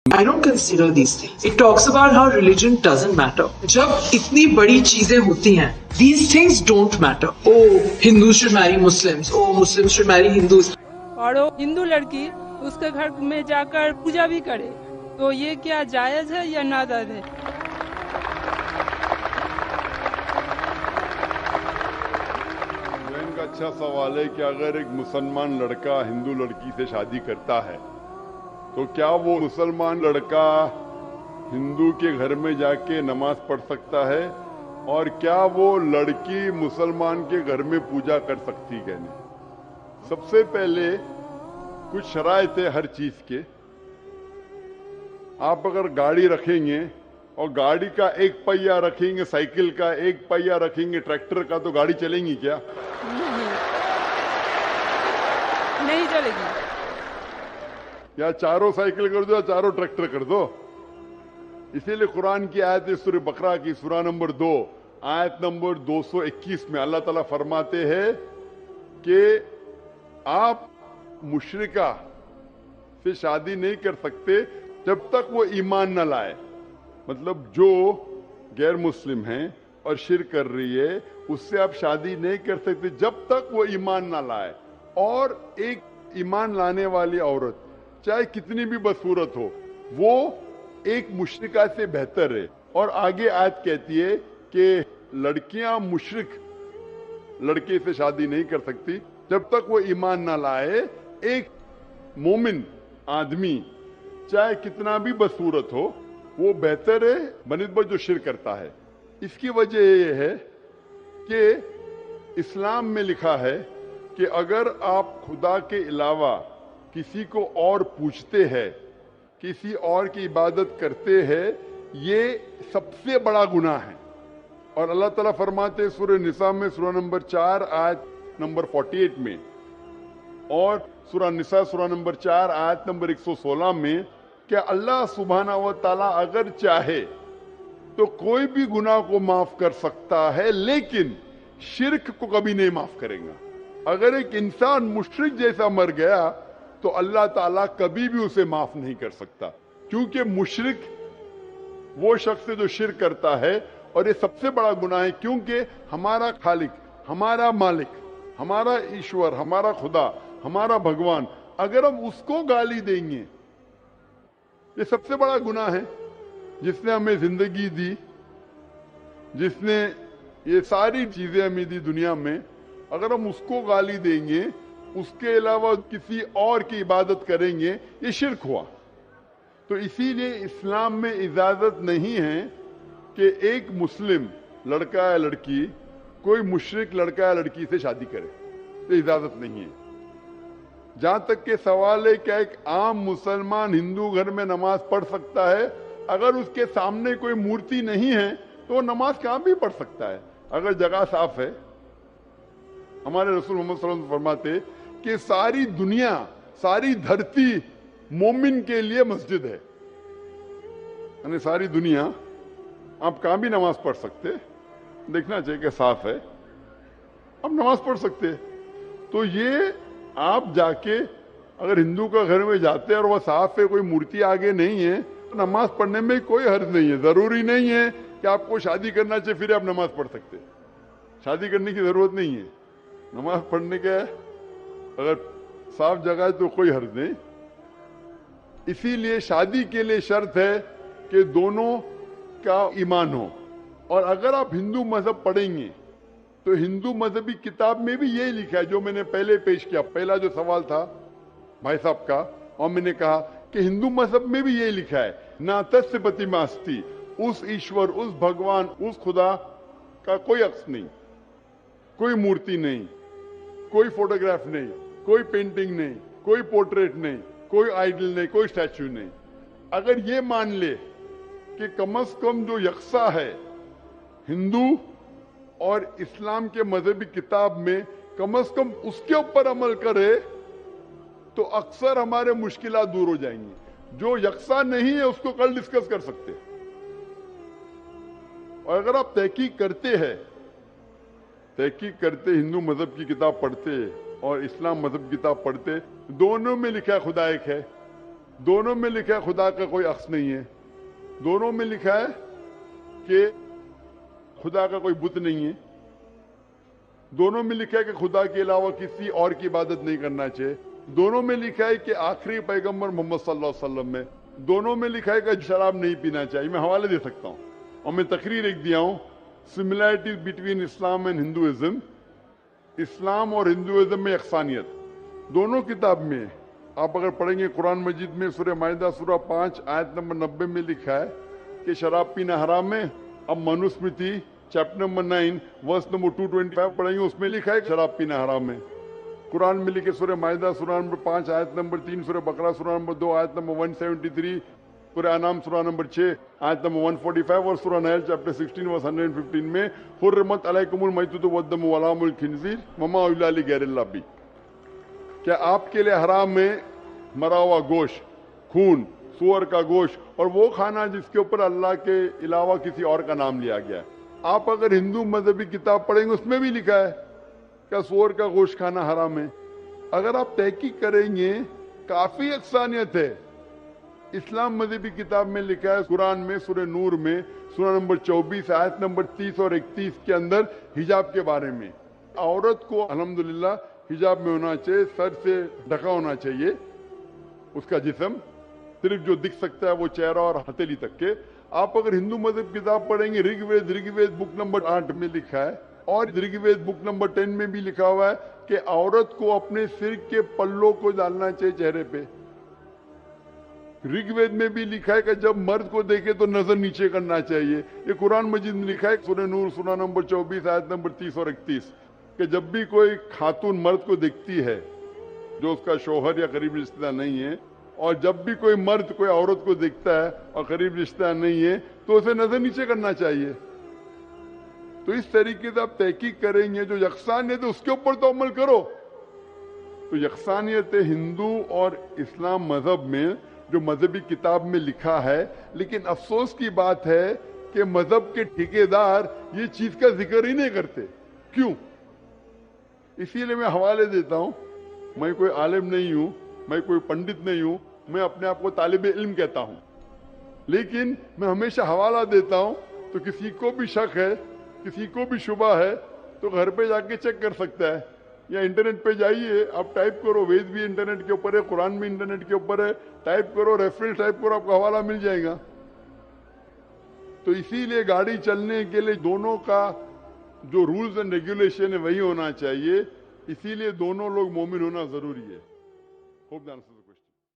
I don't consider these things. It talks about how religion doesn't matter. जब इतनी बड़ी चीजें होती हैं, these things don't matter. Oh, Hindus should marry Muslims. Oh, Muslims should marry Hindus. और वो हिंदू लड़की उसके घर में जाकर पूजा भी करे, तो ये क्या जायज है या नाजायज है? का अच्छा सवाल है कि अगर एक मुसलमान लड़का हिंदू लड़की से शादी करता है तो क्या वो मुसलमान लड़का हिंदू के घर में जाके नमाज पढ़ सकता है, और क्या वो लड़की मुसलमान के घर में पूजा कर सकती है? नहीं। सबसे पहले कुछ शराइत है हर चीज के। आप अगर गाड़ी रखेंगे और गाड़ी का एक पहिया रखेंगे, साइकिल का एक पहिया रखेंगे, ट्रैक्टर का, तो गाड़ी चलेगी क्या? नहीं चलेगी। या चारों साइकिल कर दो या चारों ट्रैक्टर कर दो। इसीलिए कुरान की आयत है सूरह बकरा की सूरा नंबर 2 आयत नंबर 221 में अल्लाह ताला फरमाते हैं कि आप मुशरिका से शादी नहीं कर सकते जब तक वो ईमान न लाए। मतलब जो गैर मुस्लिम है और शिर्क कर रही है उससे आप शादी नहीं कर सकते जब तक वो ईमान ना लाए। और एक ईमान लाने वाली औरत चाहे कितनी भी बदसूरत हो वो एक मुशरिका से बेहतर है। और आगे आयत कहती है कि लड़कियां मुशरिक लड़के से शादी नहीं कर सकती जब तक वो ईमान ना लाए। एक मोमिन आदमी चाहे कितना भी बदसूरत हो वो बेहतर है बनिस्बत जो शिर्क करता है। इसकी वजह ये है कि इस्लाम में लिखा है कि अगर आप खुदा के अलावा किसी को और पूछते हैं, किसी और की इबादत करते हैं, ये सबसे बड़ा गुनाह है। और अल्लाह ताला फरमाते हैं सूरह निसा में सूरा नंबर 4 आयत नंबर 48 में, और सूरा निसा सूरा नंबर 4 आयत नंबर 116 में कि अल्लाह सुब्हाना व ताला अगर चाहे तो कोई भी गुनाह को माफ कर सकता है, लेकिन शिर्क को कभी नहीं माफ करेगा। अगर एक इंसान मुशरिक जैसा मर गया तो अल्लाह ताला कभी भी उसे माफ नहीं कर सकता, क्योंकि मुशरिक वो शख्स है जो शिर्क करता है। और ये सबसे बड़ा गुनाह है, क्योंकि हमारा खालिक, हमारा मालिक, हमारा ईश्वर, हमारा खुदा, हमारा भगवान, अगर हम उसको गाली देंगे, ये सबसे बड़ा गुनाह है। जिसने हमें जिंदगी दी, जिसने ये सारी चीजें हमें दी दुनिया में, अगर हम उसको गाली देंगे, उसके अलावा किसी और की इबादत करेंगे, ये शिर्क हुआ। तो इसीलिए इस्लाम में इजाजत नहीं है कि एक मुस्लिम लड़का या लड़की कोई मुशरिक लड़का या लड़की से शादी करे, तो इजाजत नहीं है। जहां तक के सवाल है क्या एक आम मुसलमान हिंदू घर में नमाज पढ़ सकता है? अगर उसके सामने कोई मूर्ति नहीं है तो वो नमाज कहां भी पढ़ सकता है, अगर जगह साफ है। हमारे रसूल मोहम्मद सल्लल्लाहु अलैहि वसल्लम फरमाते कि सारी दुनिया, सारी धरती मोमिन के लिए मस्जिद है। यानी सारी दुनिया आप कहां भी नमाज पढ़ सकते, देखना चाहिए कि साफ है, आप नमाज पढ़ सकते। तो ये आप जाके अगर हिंदू का घर में जाते हैं और वह साफ है, कोई मूर्ति आगे नहीं है, तो नमाज पढ़ने में कोई हर्ज नहीं है। जरूरी नहीं है कि आपको शादी करना चाहिए फिर आप नमाज पढ़ सकते, शादी करने की जरूरत नहीं है। नमाज पढ़ने के अगर साफ जगह है तो कोई हर्ज नहीं। इसीलिए शादी के लिए शर्त है कि दोनों का ईमान हो। और अगर आप हिंदू मजहब पढ़ेंगे तो हिंदू मजहबी किताब में भी यही लिखा है जो मैंने पहले पेश किया। पहला जो सवाल था भाई साहब का, और मैंने कहा कि हिंदू मजहब में भी यही लिखा है, ना तस्य प्रतिमास्ति, उस ईश्वर, उस भगवान, उस खुदा का कोई अक्स नहीं, कोई मूर्ति नहीं, कोई फोटोग्राफ नहीं, कोई पेंटिंग नहीं, कोई पोर्ट्रेट नहीं, कोई आइडल नहीं, कोई स्टैच्यू नहीं। अगर ये मान ले कि कम से कम जो यकसा है हिंदू और इस्लाम के मजहबी किताब में, कम से कम उसके ऊपर अमल करे तो अक्सर हमारे मुश्किलात दूर हो जाएंगी। जो यकसा नहीं है उसको कल डिस्कस कर सकते हैं। और अगर आप तहकीक करते हैं, तहकीक करते, हिंदू मजहब की किताब पढ़ते اور اسلام مذہب کتاب پڑھتے، دونوں میں لکھا ہے خدا ایک ہے، دونوں میں لکھا ہے خدا کا کوئی عکس نہیں ہے، دونوں میں لکھا ہے کہ خدا کا کوئی بت نہیں ہے، دونوں میں لکھا ہے کہ خدا کے علاوہ کسی اور کی عبادت نہیں کرنا چاہیے، دونوں میں لکھا ہے کہ آخری پیغمبر محمد صلی اللہ علیہ وسلم میں، دونوں میں لکھا ہے کہ شراب نہیں پینا چاہیے۔ میں حوالے دے سکتا ہوں اور میں تقریر ایک دیا ہوں، similarities between Islam and Hinduism, اسلام اور ہندوازم میں یکسانیت دونوں کتاب میں ہے۔ آپ اگر پڑھیں گے قرآن مجید میں سورہ مائدہ سورہ 5 آیت نمبر 90 میں لکھا ہے کہ شراب پینا حرام ہے۔ اب Manusmriti chapter number 9 verse number 225 پڑھیں گے، اس میں لکھا ہے کہ شراب پینا حرام ہے۔ قرآن میں لکھے سورہ مائدہ سورہ نمبر 5 آیت نمبر 3، سورہ بقرہ سورہ نمبر 2 آیت نمبر 173، سورہ انعام سورہ نمبر 6 آیت نمبر 145 اور سورہ نحل چیپٹر 16 ورس 115 میں حرمت علیکم المیتۃ والدم ولحم الخنزیر وما اہل لغیر اللہ بھی، کیا آپ کے لیے حرام ہے مرا ہوا گوشت، خون، سور کا گوشت اور وہ کھانا جس کے اوپر اللہ کے علاوہ کسی اور کا نام لیا گیا ہے۔ آپ اگر ہندو مذہبی کتاب پڑھیں گے اس میں بھی لکھا ہے کہ سور کا گوشت کھانا حرام ہے۔ اگر آپ تحقیق کریں گے کافی یکسانیت ہے۔ اسلام مذہبی کتاب میں لکھا ہے، قرآن میں سورہ نور میں سورہ نمبر 24 آیت نمبر 30 اور 31 کے اندر حجاب کے بارے میں، عورت کو الحمدللہ حجاب میں ہونا چاہیے، سر سے ڈھکا ہونا چاہیے اس کا جسم، صرف جو دکھ سکتا ہے وہ چہرہ اور ہتھیلی تک کے۔ آپ اگر ہندو مذہب کتاب پڑھیں گے رگ وید بک نمبر 8 میں لکھا ہے اور رگ وید بک نمبر 10 میں بھی لکھا ہوا ہے کہ عورت کو اپنے سر کے پلوں کو ڈالنا چاہیے چہرے پہ۔ رگ وید میں بھی لکھا ہے کہ جب مرد کو دیکھے تو نظر نیچے کرنا چاہیے۔ یہ قرآن مجید میں لکھا ہے سورہ نور سورہ نمبر 24 آیت نمبر 30 اور 31 کہ جب بھی کوئی خاتون مرد کو دیکھتی ہے جو اس کا شوہر یا قریب رشتہ دار نہیں ہے، اور جب بھی کوئی مرد کوئی عورت کو دیکھتا ہے اور قریب رشتہ دار نہیں ہے تو اسے نظر نیچے کرنا چاہیے۔ تو اس طریقے سے آپ تحقیق کریں گے، جو یکسانیت ہے اس کے اوپر تو عمل کرو۔ تو یکسانیت ہندو اور اسلام مذہب میں جو مذہبی کتاب میں لکھا ہے، لیکن افسوس کی بات ہے کہ مذہب کے ٹھیکیدار یہ چیز کا ذکر ہی نہیں کرتے۔ کیوں؟ اسی لیے میں حوالے دیتا ہوں، میں کوئی عالم نہیں ہوں، میں کوئی پنڈت نہیں ہوں، میں اپنے آپ کو طالب علم کہتا ہوں، لیکن میں ہمیشہ حوالہ دیتا ہوں، تو کسی کو بھی شک ہے، کسی کو بھی شبہ ہے تو گھر پہ جا کے چیک کر سکتا ہے، یا انٹرنیٹ پہ جائیے، آپ ٹائپ کرو، وید بھی انٹرنیٹ کے اوپر ہے، قرآن بھی انٹرنیٹ کے اوپر ہے، ٹائپ کرو، ریفرنس ٹائپ کرو، آپ کو حوالہ مل جائے گا۔ تو اسی لیے گاڑی چلنے کے لیے دونوں کا جو رولز اینڈ ریگولیشن ہے وہی ہونا چاہیے، اسی لیے دونوں لوگ مومن ہونا ضروری ہے۔ ہوپ